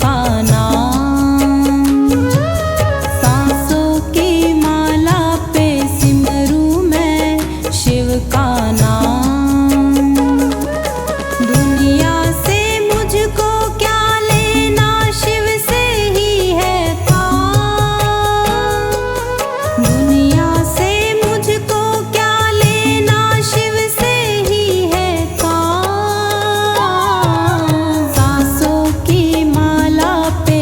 का नाम। सांसों की माला पे सिमरू मैं शिव का नाम। दुनिया से मुझको क्या लेना, शिव से ही है काम। दुनिया से मुझको क्या लेना, शिव से ही है काम। सांसों की माला पे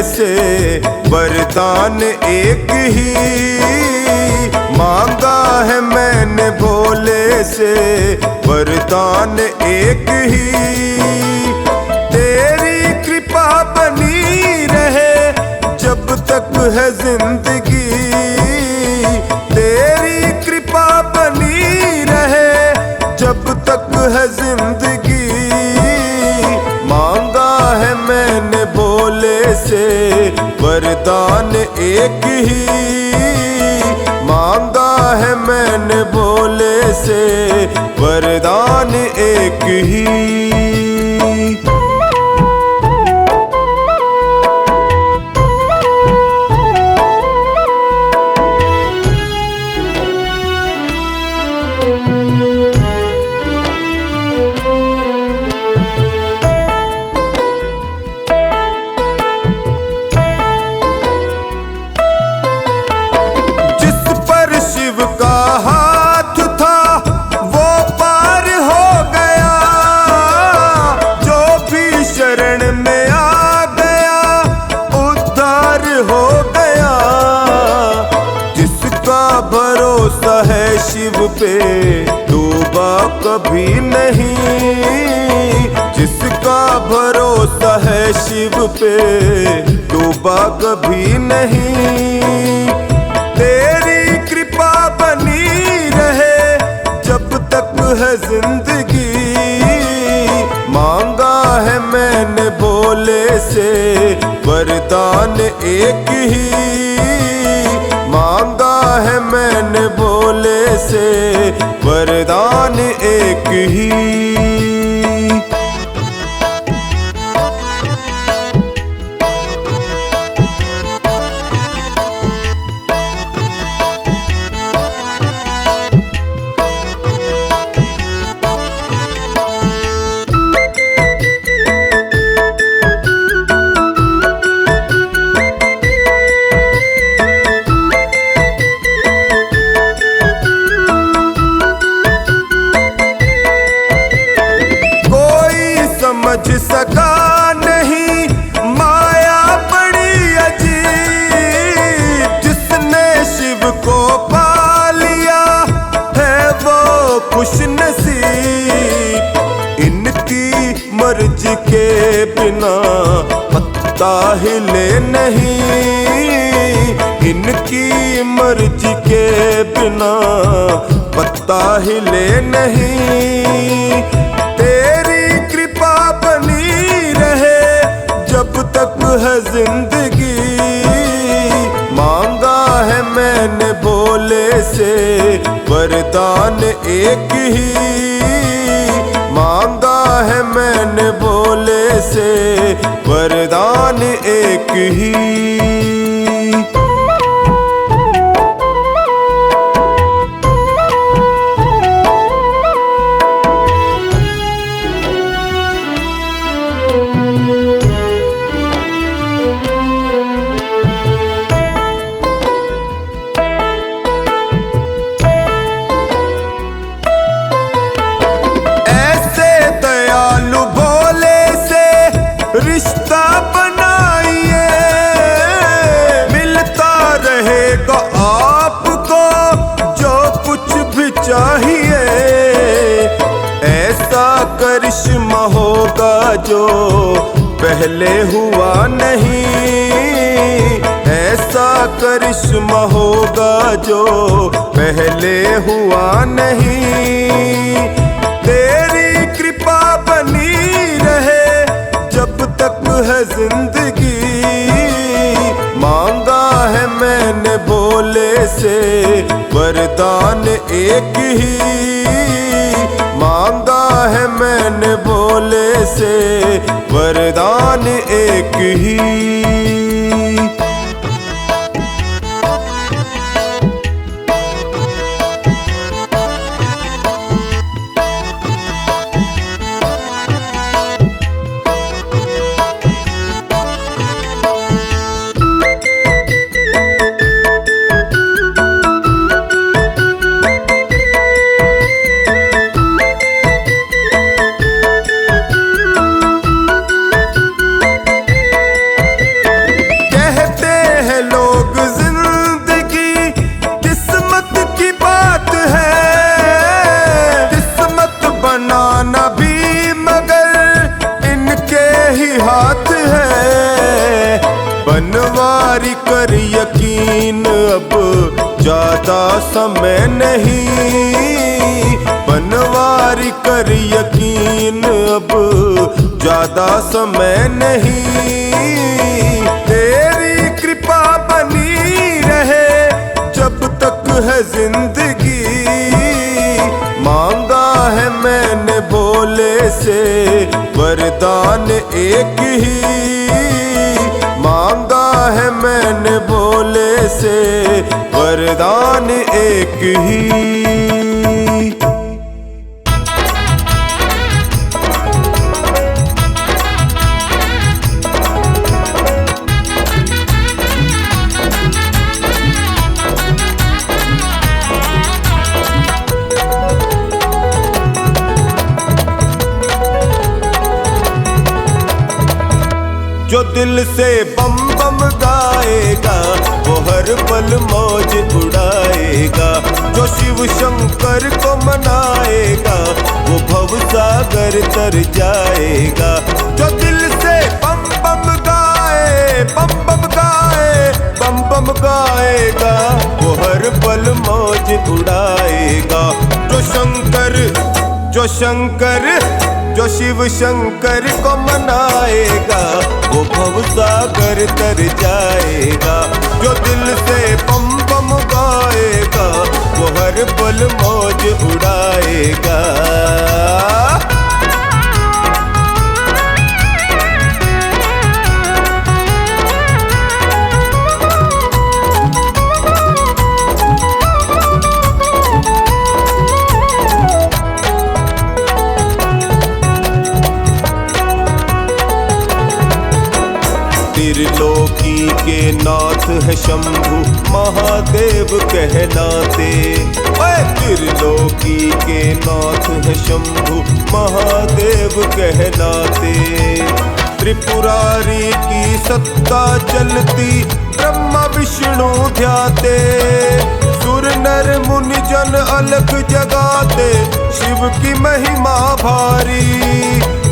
से वरदान एक ही मांगा है मैंने भोले से, वरदान एक ही। तेरी कृपा बनी रहे जब तक है जिंदगी, तेरी कृपा बनी रहे जब तक है जिंदगी। मांगा है मैंने भोले से वरदान एक ही, मांगा है मैंने भोले से वरदान एक ही। भरोसा है शिव पे डूबा कभी नहीं, जिसका भरोसा है शिव पे डूबा कभी नहीं। तेरी कृपा बनी रहे जब तक है जिंदगी, मांगा है मैंने भोले से वरदान एक ही, मांगा है मैंने भोले से वरदान एक ही। समझ सका नहीं माया बड़ी अजीब, जिसने शिव को पा लिया है वो खुश नसीब। इनकी मर्जी के बिना पत्ता हिले नहीं, इनकी मर्जी के बिना पत्ता हिले नहीं। तेरी कृपा बनी रहे जब तक है जिंदगी, मांगा है मैंने भोले से वरदान एक ही, मांगा है मैंने भोले से वरदान एक ही। रिश्ता बनाइए मिलता रहेगा आपको जो कुछ भी चाहिए, ऐसा करिश्मा होगा जो पहले हुआ नहीं, ऐसा करिश्मा होगा जो पहले हुआ नहीं। तेरी कृपा बनी रहे जब तक है जिंदगी, मांगा है मैंने भोले से वरदान एक ही, मांगा है मैंने भोले से वरदान एक ही। बनवारी कर यकीन, अब ज्यादा समय नहीं। बनवारी कर यकीन, अब ज्यादा समय नहीं। तेरी कृपा बनी रहे जब तक है जिंदगी। मांगा है मैंने भोले से वरदान एक ही। मांगा है मैंने भोले से वरदान एक ही। जो दिल से बम बम गाएगा वो हर पल मौज उड़ाएगा। जो शिव शंकर को मनाएगा वो भव सागर तर जाएगा। जो दिल से बम बम गाए, बम बम गाए, बम बम गाएगा वो हर पल मौज उड़ाएगा। जो शिव शंकर को मनाएगा वो भव सागर तर जाएगा। जो दिल से बम बम गाएगा वो हर पल मौज उड़ाएगा। त्रिलोकी के नाथ है शंभु महादेव कहलाते। त्रिलोकी के नाथ है शंभु महादेव कहलाते। त्रिपुरारी की सत्ता चलती ब्रह्मा विष्णु ध्याते। सुर नर मुनि जन अलख जगाते शिव की महिमा भारी।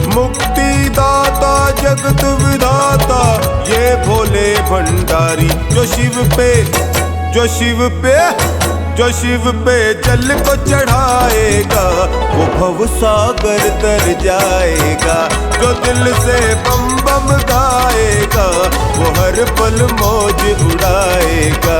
मुक्ति दाता जगत विधाता ये भोले भंडारी। जो शिव पे जल को चढ़ाएगा वो भव सागर तर जाएगा। जो दिल से बम बम गाएगा वो हर पल मौज उड़ाएगा।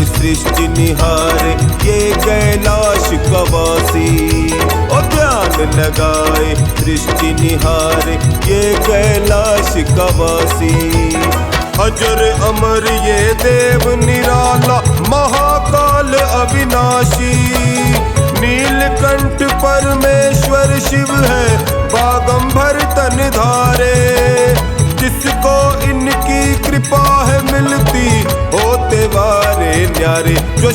सृष्टि निहारे ये कैलाश कवासी। ओ ध्यान लगाए सृष्टि निहारे ये कैलाश कवासी। अजर अमर ये देव निराला महाकाल अविनाशी। नीलकंठ परमेश्वर शिव है बागंबर तन धारे। जिसको इनकी कृपा है मिलती होते वारे न्यारे। जो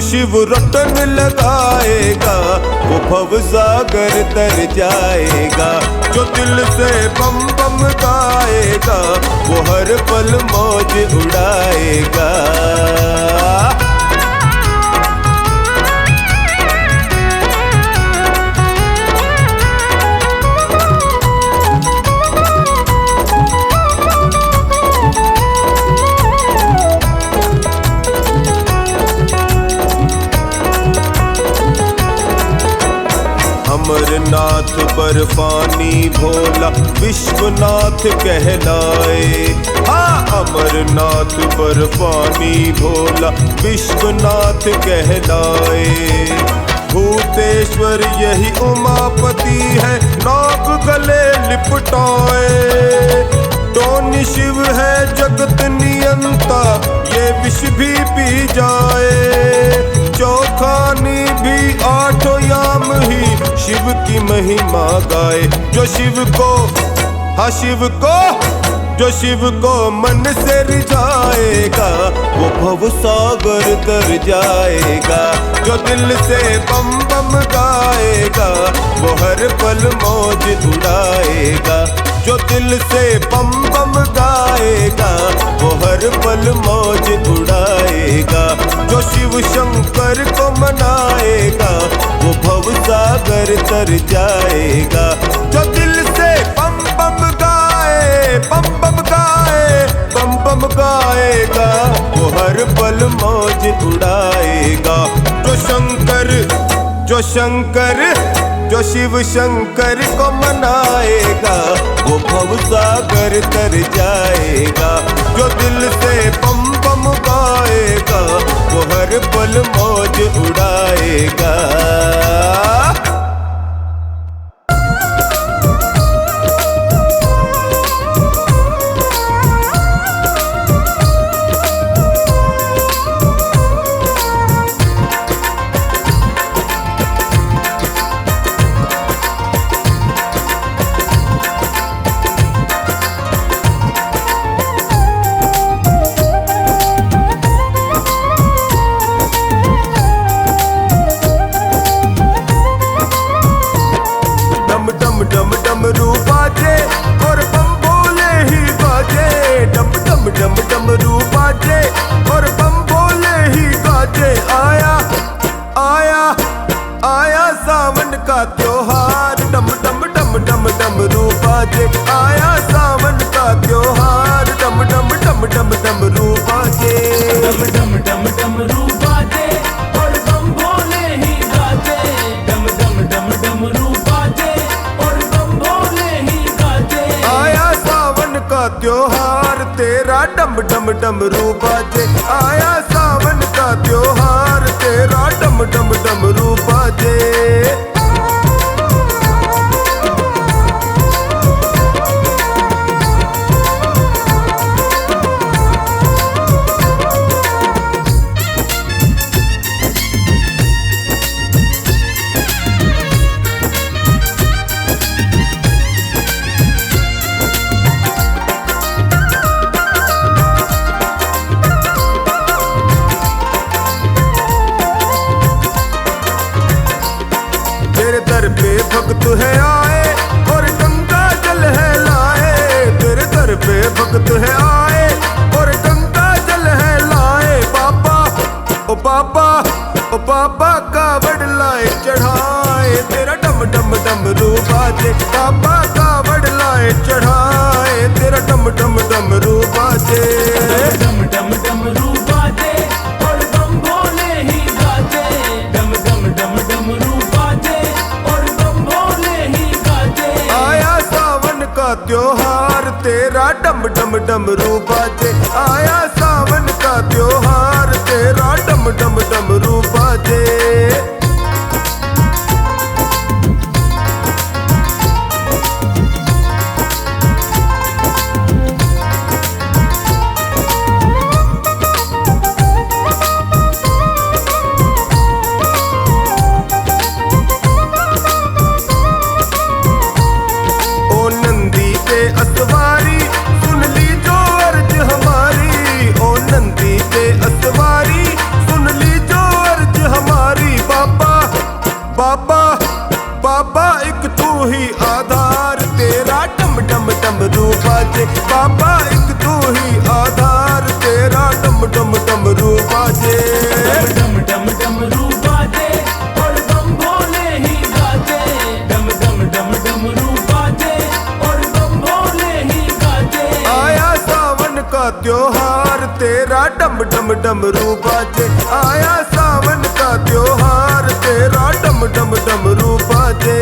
शिव रटन लगाएगा वो भव सागर तर जाएगा। जो दिल से बम बम गाएगा वो हर पल मौज उड़ाएगा। अमरनाथ बर्फानी भोला विश्वनाथ कहलाए। हाँ अमरनाथ बर्फानी भोला विश्वनाथ कहलाए। भूतेश्वर यही उमापति है नाग गले लिपटाए। टोनी शिव है जगत नियंता ये विष भी पी जाए। चौखानी भी आठों याम ही शिव की महिमा गाए। जो शिव को जो शिव को मन से रिझाएगा वो भव सागर तर जाएगा। जो दिल से बम बम गाएगा वो हर पल मौज उड़ाएगा। जो दिल से बम बम गाएगा वो हर पल मौज उड़ाएगा। जो शिव शंकर को मनाएगा वो भव सागर तर जाएगा। जो दिल से बम बम गाए बम बम गाए बम बम गाएगा वो हर पल मौज उड़ाएगा। जो शिव शंकर को मनाएगा वो भव सागर तर जाएगा। जो दिल से बम बम गाएगा वो हर पल मौज उड़ाएगा। डम डमरू बाजे और बम बोले ही बाजे। डम डम डम डमरू बाजे और बम बोले ही बाजे। आया आया आया सावन का त्योहार। डम डम डम डम डमरू बाजे आया सावन का त्योहार। डम डम डम डम डमरू बाजे डम डम डम डमरू बाजे और बम बोले ही गाजे। डम डम डम डमरू बाजे और बम बोले ही गाजे। आया सावन का त्योहार तेरा डम डम डमरू बाजे। आया सावन का त्योहार तेरा डम डम डमरू बाजे। तेरे दर पे भक्त है आए और गंगा जल है लाए। तेरे दर पे भक्त है आए और गंगा जल है लाए। बाबा ओ बाबा ओ बाबा कावड़ लाए चढ़ाए। तेरा डम डम डमरू बाजे बाबा कावड़ लाए चढ़ाए। तेरा डम डम डमरू बाजे डम डम डमरू बाजे और बम बोले ही गाजे। डम डम डम डमरू बाजे और बम बोले ही गाजे। आया सावन का त्योहार तेरा डम डम डमरू बाजे। आया सावन का त्योहार तेरा डम डम डमरू बाजे। ओ नंदी के असवारी सुन ली जो अर्ज हमारी। ओ नंदी के असवारी सुन ली जो अर्ज हमारी। बाबा बाबा बाबा एक तू ही आधार तेरा डम डम डमरू बाजे। बाबा एक तू ही आधार तेरा डम डम डमरू बाजे। डम डम डमरू बाजे और बम बोले ही गाजे। डम डम डम डमरू बाजे और बम बोले ही गाजे। आया सावन का त्योहार तेरा डम डम डमरू बाजे। आया सावन का त्योहार तेरा डम डम डमरू बाजे।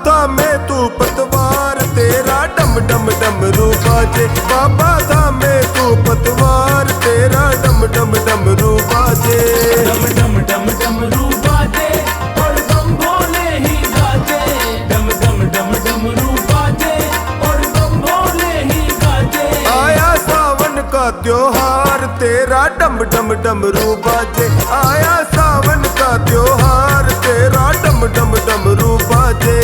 थामे तू पतवार तेरा डम डम डमरू बाजे। बाबा थामे तू पतवार तेरा डम डम डमरू बाजे। डम डम डम डमरू बाजे और बम भोले ही गाजे। डम डम डम डमरू बाजे और बम भोले ही गाजे। आया सावन का त्योहार तेरा डम डम डमरू बाजे। आया सावन का त्योहार तेरा डम डम डमरू बाजे।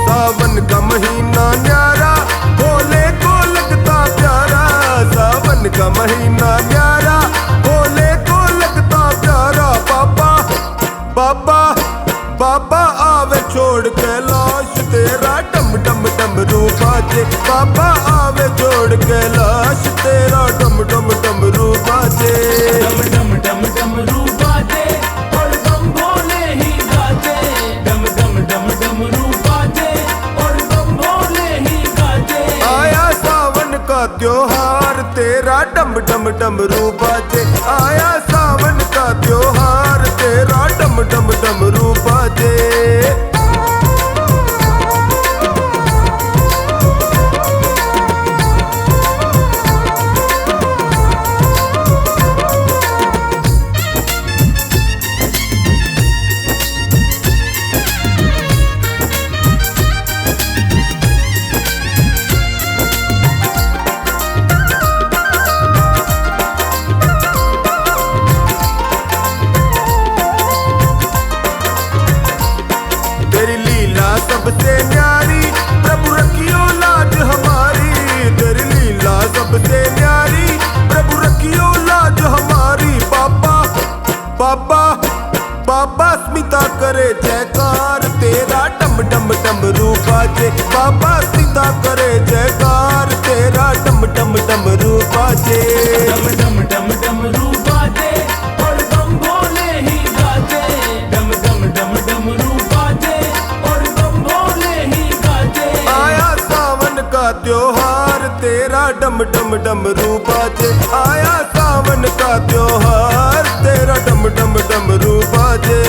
सावन का महीना न्यारा भोले को लगता प्यारा। सावन का महीना न्यारा भोले को लगता प्यारा। बाबा बाबा बाबा आवे छोड़ कैलाश तेरा डम डम डमरू बाजे। बाबा आवे छोड़ कैलाश तेरा डम डम डमरू बाजे। डम डम डम डमरू बाजे और बम भोले ही गाजे। डम डम डम डमरू बाजे और बम भोले ही गाजे। आया सावन का त्योहार तेरा डम डम डमरू बाजे। आया सावन का त्योहार तेरा डम डम डमरू बाजे। तेरी लीला सबसे न्यारी प्रभु रखियो लाज हमारी। तेरी लीला सबसे न्यारी प्रभु रखियो लाज हमारी। बाबा बाबा बाबा स्मिता करे जयकार तेरा डम डम डमरू बाजे। बाबा स्मिता करे जयकार तेरा डम डम डमरू बाजे। डम डम डम डमरू बाजे और बम भोले ही गाजे। डम डम डम डमरू बाजे और बम भोले ही गाजे। आया सावन का त्योहार तेरा डम डम डमरू बाजे। आया सावन का त्योहार तेरा डम डम डमरू बाजे।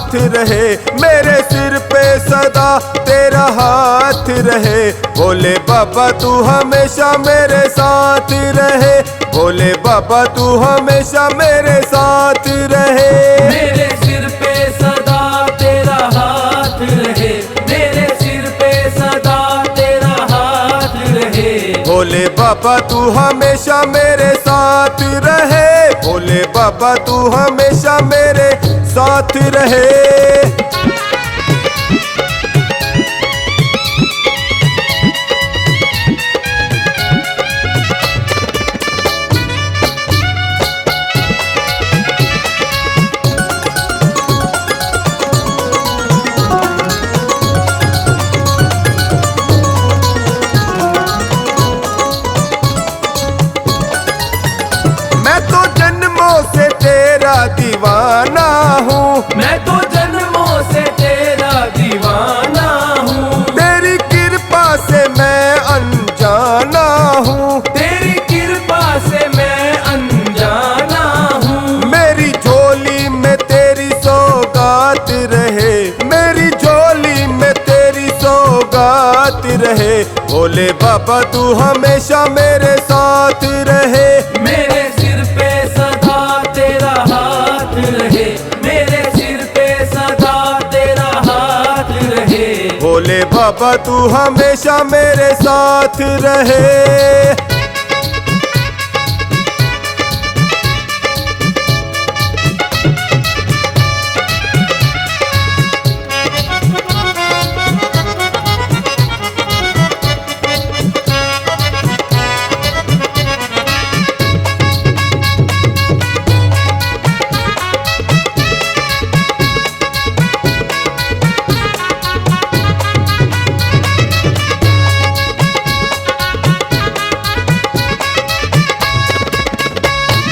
साथ रहे, मेरे सिर पे सदा तेरा हाथ रहे। भोले बाबा तू हमेशा मेरे साथ रहे, भोले बाबा तू हमेशा मेरे साथ रहे। मेरे सिर पे सदा तेरा हाथ रहे, मेरे सिर पे सदा तेरा हाथ रहे। भोले बाबा तू हमेशा मेरे साथ रहे, भोले बाबा तू हमेशा मेरे साथ रहे। मैं तो जन्मों से तेरा दीवाना हूँ, मैं तो जन्मों से तेरा दीवाना हूँ। तेरी कृपा से मैं अनजाना हूँ, तेरी कृपा से मैं अनजाना हूँ। मेरी झोली में तेरी सौगात रहे, मेरी झोली में तेरी सौगात रहे। भोले बाबा तू हमेशा मेरे साथ रहे, मेरे सिर पे सदा तेरा हाथ रहे, मेरे सिर पे सदा तेरा हाथ रहे। भोले बाबा तू हमेशा मेरे साथ रहे।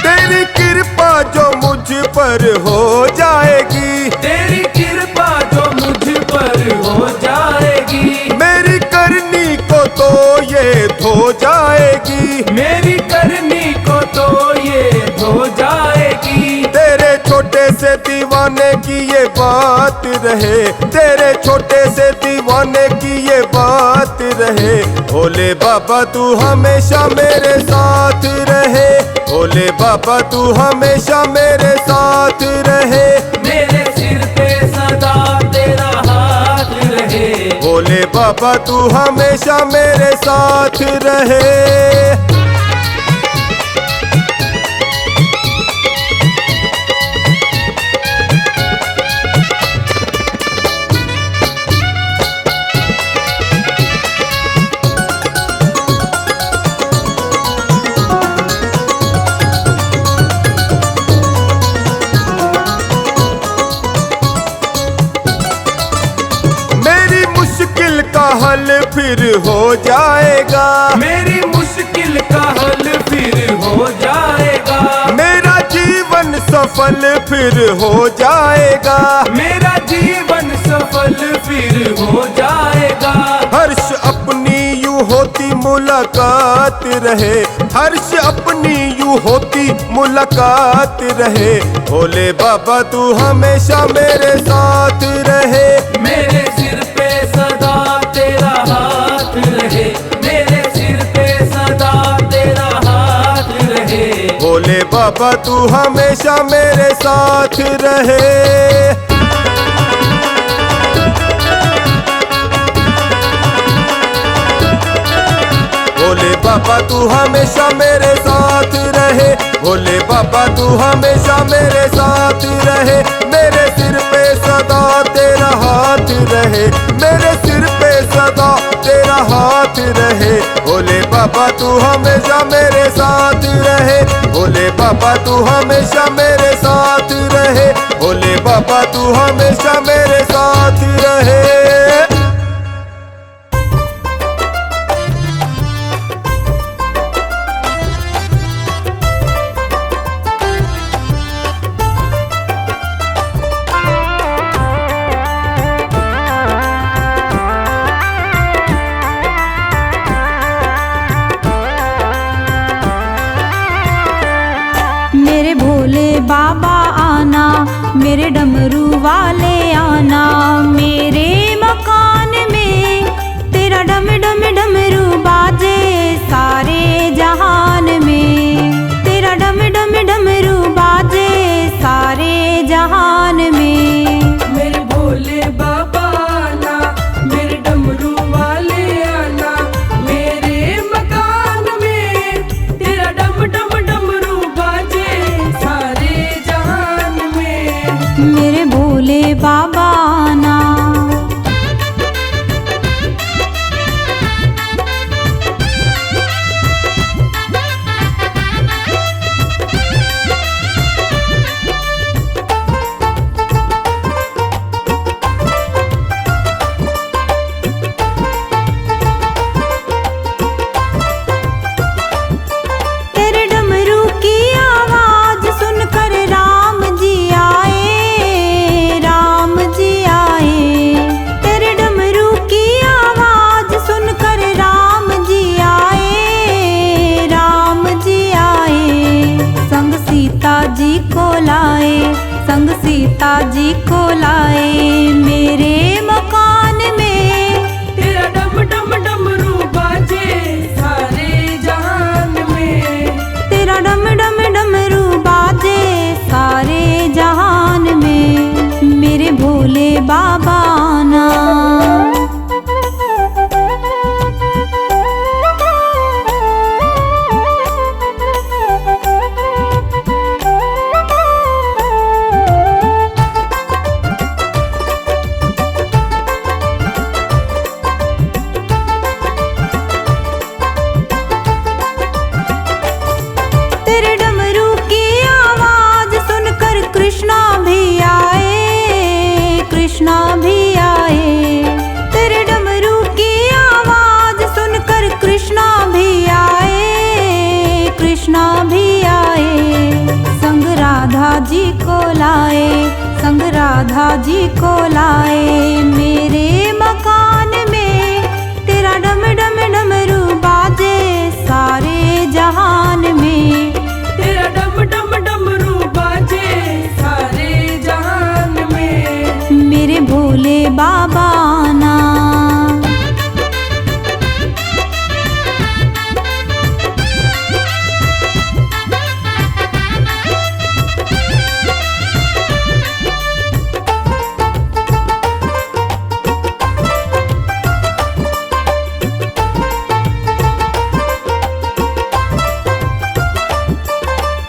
तेरी कृपा जो मुझ पर हो जाएगी, तेरी कृपा जो मुझ पर हो जाएगी। मेरी करनी को तो ये धो जाएगी, मेरी करनी को तो ये धो जाएगी। तेरे छोटे से दीवाने की ये बात रहे, तेरे छोटे से दीवाने की ये बात रहे। भोले बाबा तू हमेशा मेरे साथ रहे, भोले बाबा तू हमेशा मेरे साथ रहे। मेरे सिर पे सदा तेरा हाथ रहे, भोले बाबा तू हमेशा मेरे साथ रहे। मेरी मुश्किल का हल फिर हो जाएगा, मेरी मुश्किल का हल फिर हो जाएगा। मेरा जीवन सफल फिर हो जाएगा, मेरा जीवन सफल फिर हो जाएगा। हर्ष अपनी यूं होती मुलाकात रहे, हर्ष अपनी यूं होती मुलाकात रहे। भोले बाबा तू हमेशा मेरे साथ रहे, मेरे सिर पे सदा तेरा हाथ रहे, मेरे सिर पे सदा तेरा हाथ रहे। भोले बाबा तू हमेशा मेरे साथ रहे। भोले बाबा तू हमेशा मेरे साथ रहे, भोले बाबा तू हमेशा मेरे साथ रहे। मेरे सिर पे सदा तेरा हाथ रहे, मेरे सिर पे सदा तेरा हाथ रहे। भोले बाबा तू हमेशा मेरे साथ रहे, भोले बाबा तू हमेशा मेरे साथ रहे। भोले बाबा तू हमेशा मेरे साथ रहे। मेरे भोले बाबा आना, मेरे डमरू वाले आना मेरे मकान में, तेरा डम डम डमरू बाजे सारे जहान में, तेरा डम डम डमरू बाजे सारे जहान में। मेरे भोले बाबा आना, मेरे डमरू वाले आना मेरे मकान में, तेरा डम डम डमरू बाजे सारे जहान में। मेरे भोले बाबा आना। तेरे डमरू की आवाज सुनकर राम जी आए, राम जी आए। तेरे डमरू की आवाज सुनकर राम जी आए, राम जी आए। संग सीता जी को लाए, संग सीता जी को लाए मेरे मकान में, तेरा डम डम डमरू बाजे सारे जहान में। तेरा डम डम डमरू बाजे सारे जहान में। मेरे भोले बाबा आना। तेरे डमरू की आवाज सुनकर कृष्णा भी आए, कृष्णा भी आए। तेरे डमरू की आवाज सुनकर कृष्णा भी आए, कृष्णा भी आए। संग राधा जी को लाए, संग राधा जी को लाए मेरे मकान में, तेरा डम डम डमरू बाजे सारे जहान में, तेरा डम डम डमरू बाजे सारे जहान में। मेरे भोले बाबा आना।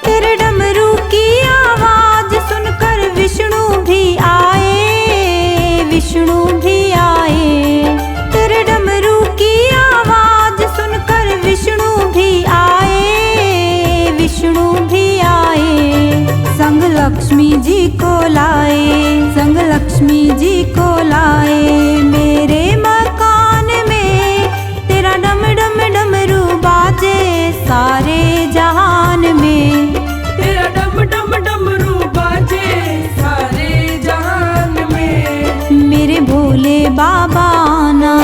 तेरे डमरू की आवाज सुनकर विष्णु भी आए, विष्णु भी आए। तेरे डमरू की आवाज सुनकर विष्णु भी आए, विष्णु भी आए। संग लक्ष्मी जी को लाए, संग लक्ष्मी जी को लाए मेरे मकान में, तेरा डम डम डमरू बाजे सारे जहान में, तेरा डम डम डमरू बाजे सारे जहान में। मेरे भोले बाबा आना।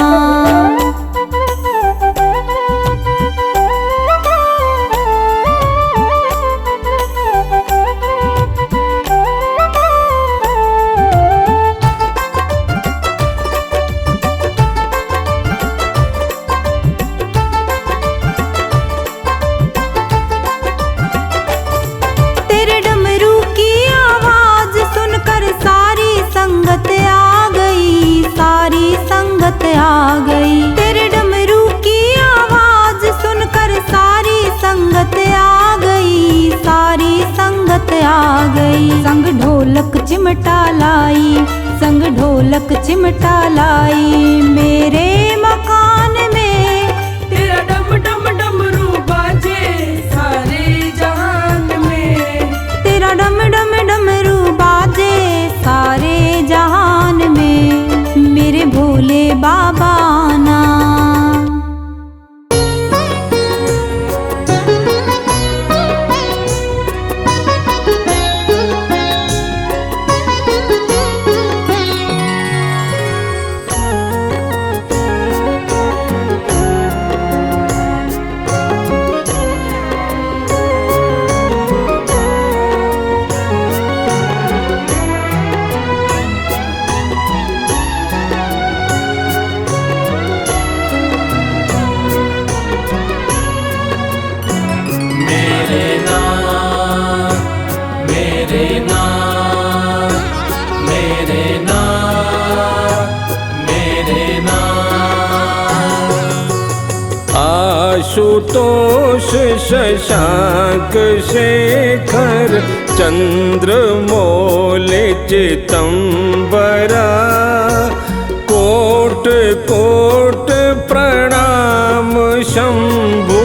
तेरे डमरू की आवाज सुनकर सारी संगत आ गई, सारी संगत आ गई। तेरे डमरू की आवाज सुनकर सारी संगत आ गई, सारी संगत आ गई। संग ढोलक चिमटा लाई, संग ढोलक चिमटा लाई मेरे मकान में, तेरा डम डम डमरू बाजे सारे जहान में। तेरा डम डम डमरू बाजे सारे जहान में। मेरे भोले बाबा आना। मेरे नाथ, मेरे नाथ। आशुतोष शशांक शेखर चंद्रमौल चितंबरा कोट कोट प्रणाम शंभु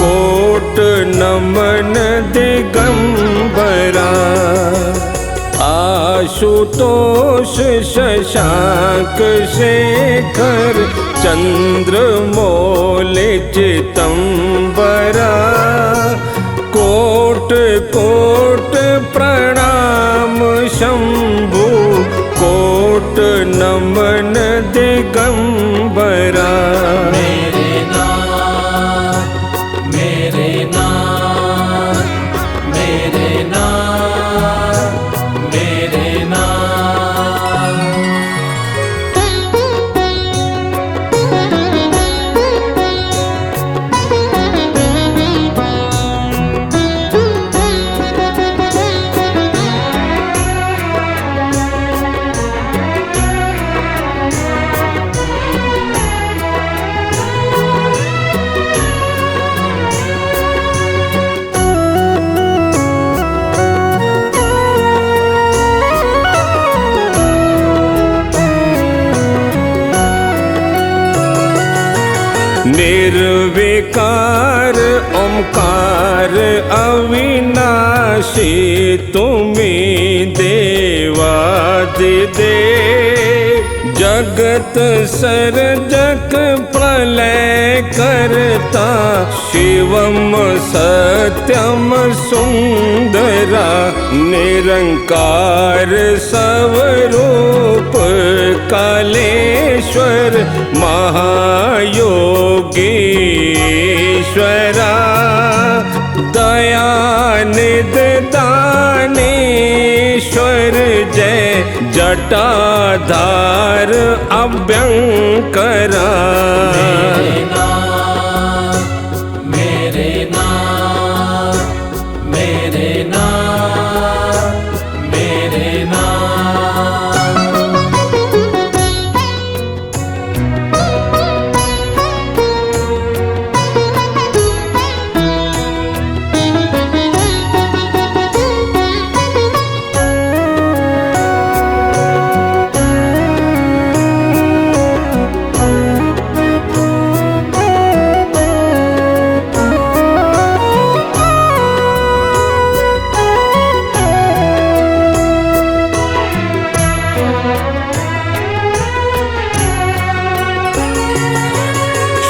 कोट नमन दिगंबरा। आशुतोष शशांक शेखर चंद्रमौल चितंबरा कोट कोट प्रणाम शंभु कोट नमन दिगंबरा। मेरे नाथ, मेरे नाथ, मेरे नाथ, मेरे नाथ। निर्विकार ओंकार अविनाशी तुम्हें देवादिदेव जगत सर्जक प्रलय करता शिवम सत्यम सुंदरा निरंकार स्वरूप कालेश्वर महायोगीश्वरा दयानिध दानेश्वर जय जटाधार अभ्यंकरा। मेरे नाथ, मेरे नाथ, मेरे नाथ।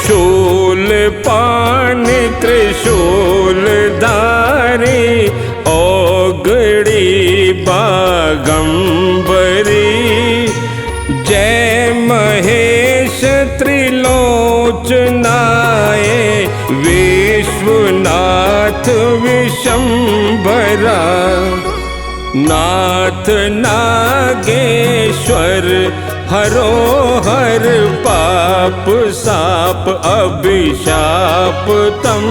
शूल पान त्रिशूल धारी ओगड़ी बागंबरी जय महेश त्रिलोचनाए विश्वनाथ विशंभरा नाथ नागेश्वर हरो हर पाप साप अभिशाप तम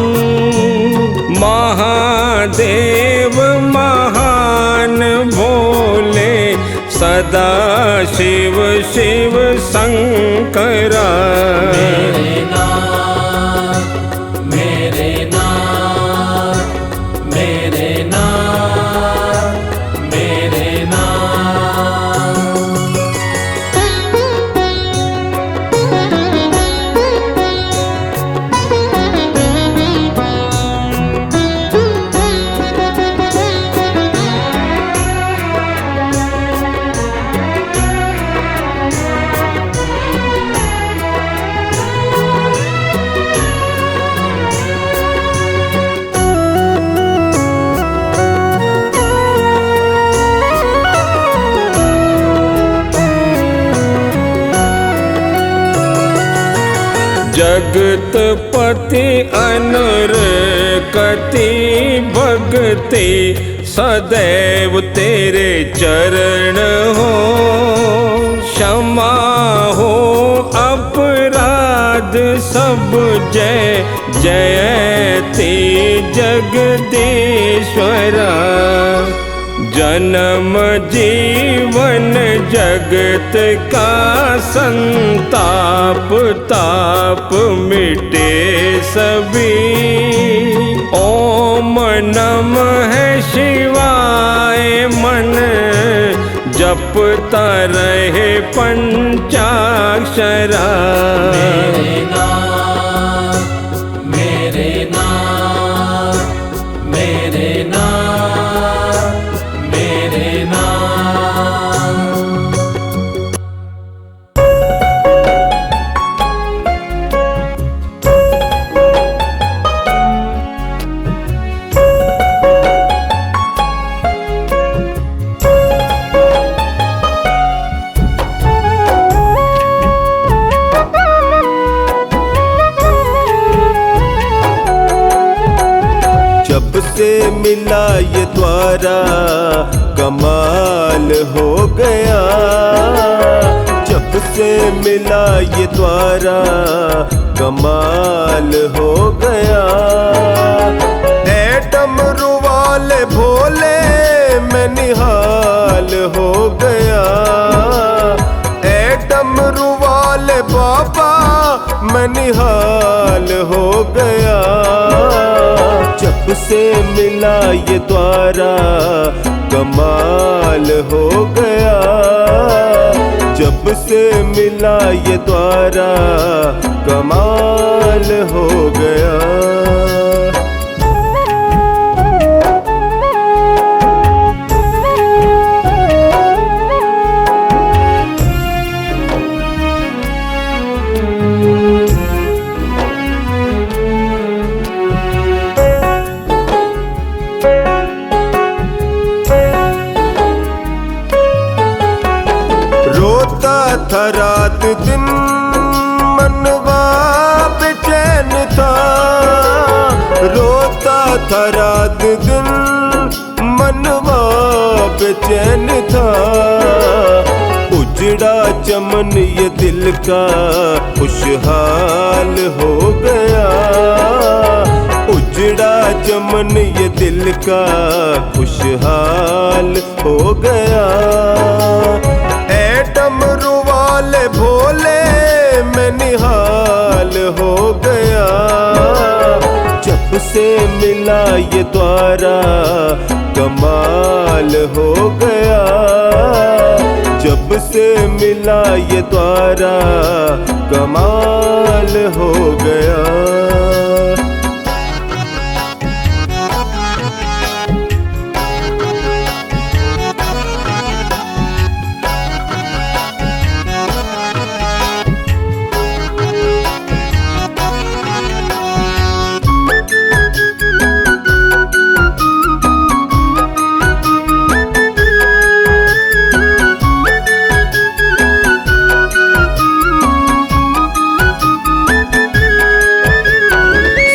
महादेव महान भोले सदा शिव शिव शंकरा। मेरे नाथ, मेरे नाथ, मेरे नाथ, मेरे नाथ। जगतपति अनुरकति भगति सदैव तेरे चरण हो क्षमा हो अपराध सब जय जयति जगदीश्वरा जन्म जीवन जगत का संताप ताप मिटे सभी। ओम नमः शिवाय मन जपता रहे पंचाक्षरा। मेरे नाम मेरे नाम मेरे नाम मेरे नाम। जब से मिला ये द्वारा कमाल हो गया। जब से मिला ये द्वारा कमाल हो गया। ऐ डमरू वाले भोले मैं निहाल हो गया। ऐ डमरू वाले बाबा मैं निहाल हो गया। जब से मिला ये द्वारा कमाल हो गया। जब से मिला ये द्वारा कमाल हो गया। रोता था रात दिन मनवा बेचैन था। रोता था रात दिन मनवा बेचैन था। उजड़ा चमन ये दिल का खुशहाल हो गया। उजड़ा चमन ये दिल का खुशहाल हो गया। डमरू वाले भोले मैं निहाल हो गया। जब से मिला ये द्वारा कमाल हो गया। जब से मिला ये द्वारा कमाल हो गया।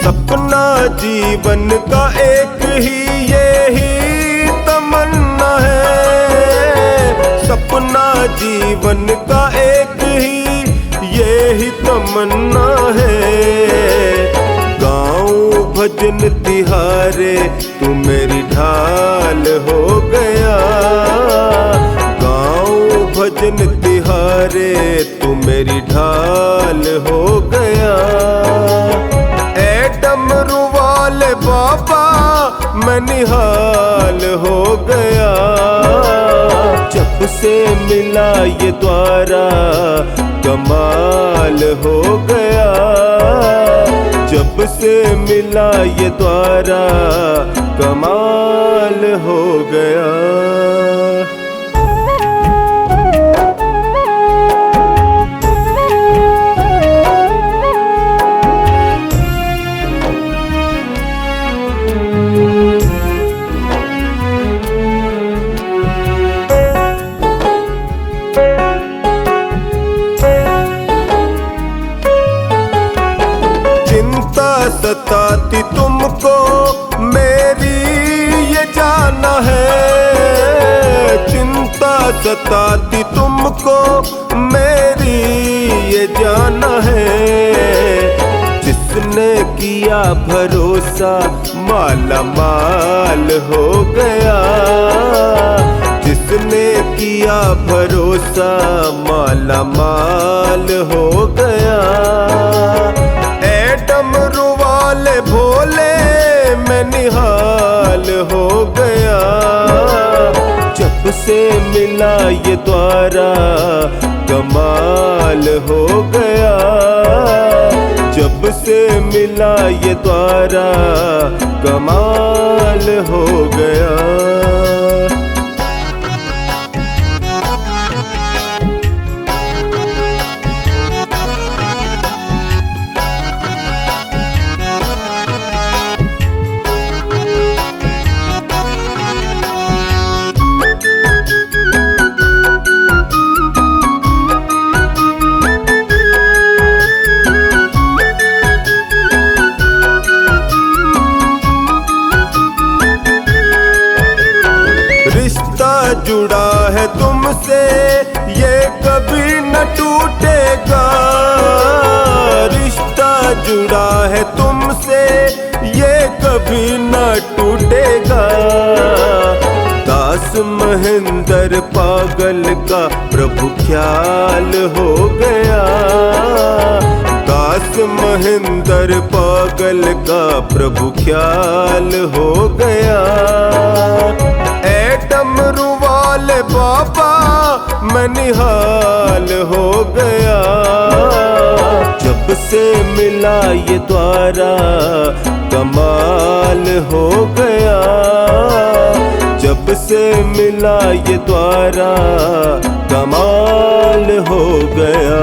सपना जीवन का एक ही यही तमन्ना है। सपना जीवन का एक ही यही तमन्ना है। गाँव भजन तिहारे तू मेरी ढाल हो गया। गाँव भजन तिहारे तू मेरी ढाल हो गया। डमरू वाले बाबा मैं निहाल हो गया। जब से मिला ये द्वारा कमाल हो गया। जब से मिला ये द्वारा कमाल हो गया। सताती तुमको मेरी ये जाना है। चिंता सताती तुमको मेरी ये जाना है। जिसने किया भरोसा माला माल हो गया। जिसने किया भरोसा माला माल हो गया। ए डमरू वाले भोले मैं निहाल हो गया। जब से मिला ये द्वारा कमाल हो गया। जब से मिला ये द्वारा कमाल हो गया। रिश्ता जुड़ा है तुमसे ये कभी न टूटेगा। रिश्ता जुड़ा है तुमसे ये कभी न टूटेगा। दास महेंद्र पागल का प्रभु ख्याल हो गया। दास महेंद्र पागल का प्रभु ख्याल हो गया। डमरू वाले बाबा मैं निहाल हो गया। जब से मिला ये द्वारा कमाल हो गया। जब से मिला ये द्वारा कमाल हो गया।